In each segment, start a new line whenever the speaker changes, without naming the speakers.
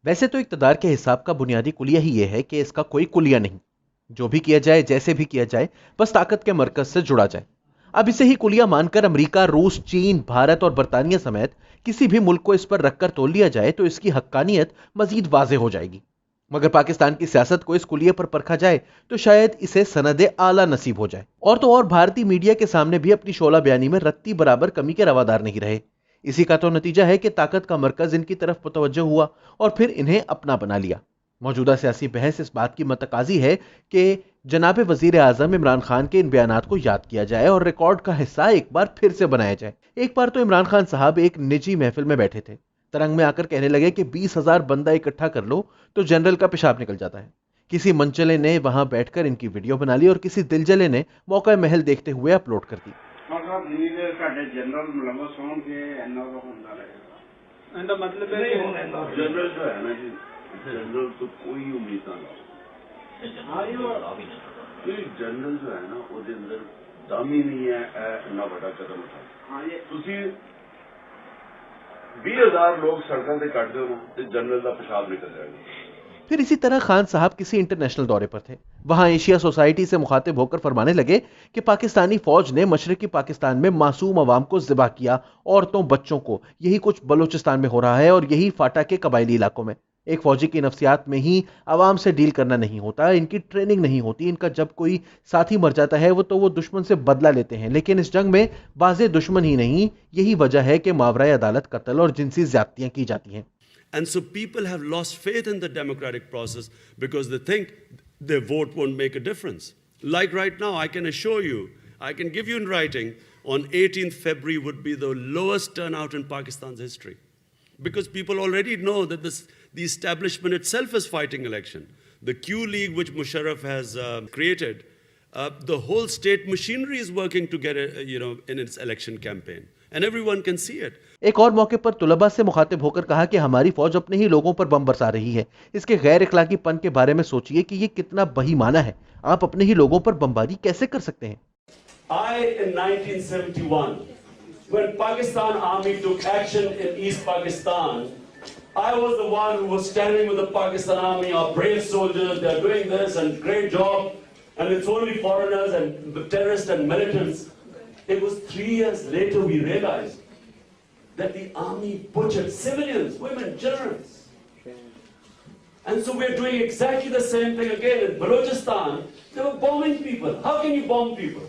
वैसे तो इक़्तिदार के हिसाब का बुनियादी कुलिया ही ये है कि इसका कोई कुलिया नहीं। जो भी किया जाए, जैसे भी किया जाए, बस ताकत के मरकज से जुड़ा जाए। अब इसे ही कुलिया मानकर अमेरिका, रूस, चीन, भारत और बरतानिया समेत किसी भी मुल्क को इस पर रखकर तोल लिया जाए तो इसकी हक्कानियत मजीद वाज़ेह हो जाएगी। मगर पाकिस्तान की सियासत को इस कुलिये पर परखा जाए तो शायद इसे सनद आला नसीब हो जाए। और तो और भारतीय मीडिया के सामने भी अपनी शोला बयानी में रत्ती बराबर कमी के रवादार नहीं रहे। इसी का तो नतीजा है कि ताकत का मरकज इनकी तरफ मुतवज्जह हुआ और फिर इन्हें अपना बना लिया। मौजूदा सियासी बहस इस बात की मतकाजी है कि जनाब वजीर आजम इमरान खान के इन बयानात को याद किया जाए और रिकॉर्ड का हिस्सा एक बार फिर से बनाया जाए। एक बार तो इमरान खान साहब एक निजी महफिल में बैठे थे। तरंग में आकर कहने लगे कि 20,000 बंदा इकट्ठा कर लो तो जनरल का पेशाब निकल जाता है। किसी मनचले ने वहां बैठकर इनकी वीडियो बना ली और किसी दिलजले ने मौका महल देखते हुए अपलोड कर दी।
जनरल तो कोई उम्मीद ना जनरल जो है ना वो अंदर दामी नहीं है ना बड़ा कदम उठा। 20,000 लोग सड़कों से कट दो ना तो जनरल का पेशाब निकल जाएगा।
फिर इसी तरह खान साहब किसी इंटरनेशनल दौरे पर थे। वहां एशिया सोसाइटी से मुखातिब होकर फरमाने लगे कि पाकिस्तानी फौज ने मशरकी पाकिस्तान में मासूम अवाम को ज़िबा किया, औरतों बच्चों को। यही कुछ बलूचिस्तान में हो रहा है और यही फाटा के कबायली इलाकों में। एक फौजी की नफ्सियात में ही अवाम से डील करना नहीं होता, इनकी ट्रेनिंग नहीं होती। इनका जब कोई साथी मर जाता है तो वो दुश्मन से बदला लेते हैं, लेकिन इस जंग में वाज़ेह दुश्मन ही नहीं। यही वजह है कि मावराए अदालत कत्ल और जिनसी ज़्यादतियां की जाती हैं।
And so people have lost faith in the democratic process because they think their vote won't make a difference. Like right now, I can assure you, I can give you in writing, on 18th February would be the lowest turnout in Pakistan's history. Because people already know that the establishment itself is fighting election. The Q League, which Musharraf has created, the whole state machinery is working to get in its election campaign. And everyone can see it.
एक और मौके पर तुलबा से मुखातिब होकर कहा कि हमारी फौज अपने ही लोगों पर बम बरसा रही है। इसके गैर इखलाकीपन के बारे में सोचिए कि ये कितना बहीमाना है। आप अपने ही लोगों पर बमबारी कैसे कर सकते हैं?
In 1971, when Pakistan Army took action in East Pakistan, I was the one who was standing with the Pakistan Army, our brave soldiers. They're doing this and great job, and it's only foreigners and terrorists and militants. It was 3 years later we realized that the army butchered civilians, women, children. And so we're doing exactly the same thing again. In Balochistan, they were bombing people. How can you bomb people?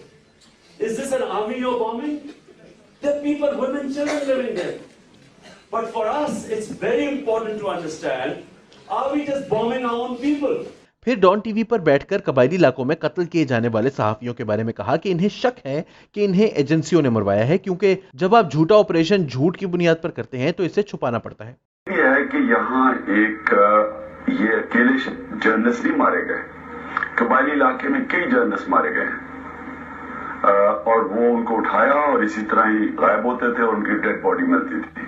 Is this an army you're bombing? There are people, women, children living there. But for us, it's very important to understand, are we just bombing our own people?
फिर don TV पर बैठकर कबायली इलाकों में कत्ल किए जाने वाले सहाफियों के बारे में कहा कि इन्हें शक है कि इन्हें एजेंसियों ने मरवाया है, क्योंकि जब आप झूठा ऑपरेशन झूठ की बुनियाद पर करते हैं तो इसे छुपाना पड़ता है।
ये है कि यहाँ ये अकेले जर्नलिस्ट नहीं मारे गए, कबायली इलाके में कई जर्नलिस्ट मारे गए और वो उनको उठाया और इसी तरह ही गायब होते थे और उनकी डेड बॉडी मिलती थी।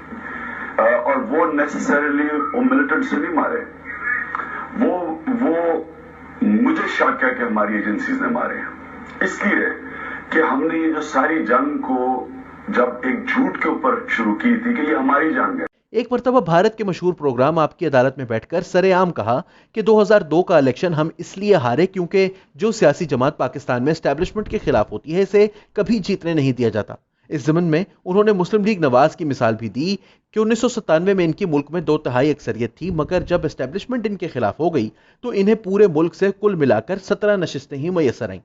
और वो नेसेसरीली वो मिलिटेंट से नहीं मारे, वो मुझे शक है कि हमारी एजेंसीज ने मारे हैं। इसलिए कि हमने ये जो सारी जंग को जब एक झूठ के ऊपर शुरू की थी कि ये हमारी जंग है।
एक मर्तबा भारत के मशहूर प्रोग्राम आपकी अदालत में बैठकर सरेआम कहा कि 2002 का इलेक्शन हम इसलिए हारे क्योंकि जो सियासी जमात पाकिस्तान में एस्टैब्लिशमेंट के खिलाफ होती है इसे कभी जीतने नहीं दिया जाता। इस ज़मन में उन्होंने मुस्लिम लीग नवाज की मिसाल भी दी कि 1997 में इनकी मुल्क में 2/3 अक्सरियत थी, मगर जब एस्टैब्लिशमेंट इनके खिलाफ हो गई तो इन्हें पूरे मुल्क से कुल मिलाकर 17 नशिस्तें ही मैसर आईं।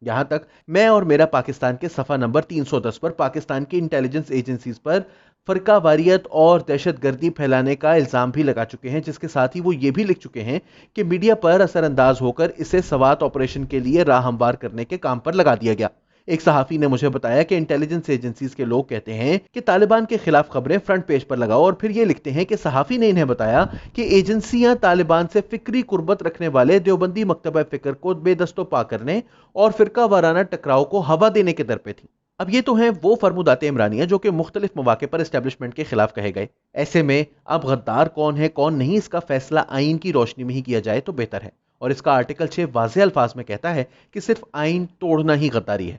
यहां तक मैं और मेरा पाकिस्तान के सफ़ा नंबर 310 पर पाकिस्तान की इंटेलिजेंस एजेंसीज पर फरकावारियत और दहशतगर्दी फैलाने का इल्ज़ाम भी लगा चुके हैं, जिसके साथ ही वो ये भी लिख चुके हैं कि मीडिया पर असरअंदाज होकर इसे सवात ऑपरेशन के लिए राह हमवार करने के काम पर लगा दिया गया। एक सहाफ़ी ने मुझे बताया कि इंटेलिजेंस एजेंसीज के लोग कहते हैं कि तालिबान के खिलाफ खबरें फ्रंट पेज पर लगाओ, और फिर ये लिखते हैं कि सहाफ़ी ने इन्हें बताया कि एजेंसियां तालिबान से फिक्री कुर्बत रखने वाले देवबंदी मकतबा फ़िक्र को बेदस्तो पा करने और फिरका वाराना टकराव को हवा देने के दर पे थी। अब ये तो हैं वो फरमुदाते इमरानिया जो कि मुख्तलिफ मौके पर एस्टैब्लिशमेंट के खिलाफ कहे गए। ऐसे में अब गद्दार कौन है कौन नहीं, इसका फैसला आइन की रोशनी में ही किया जाए तो बेहतर है। और इसका आर्टिकल 6 वाज़ेह अल्फाज में कहता है कि सिर्फ आइन तोड़ना ही गद्दारी है।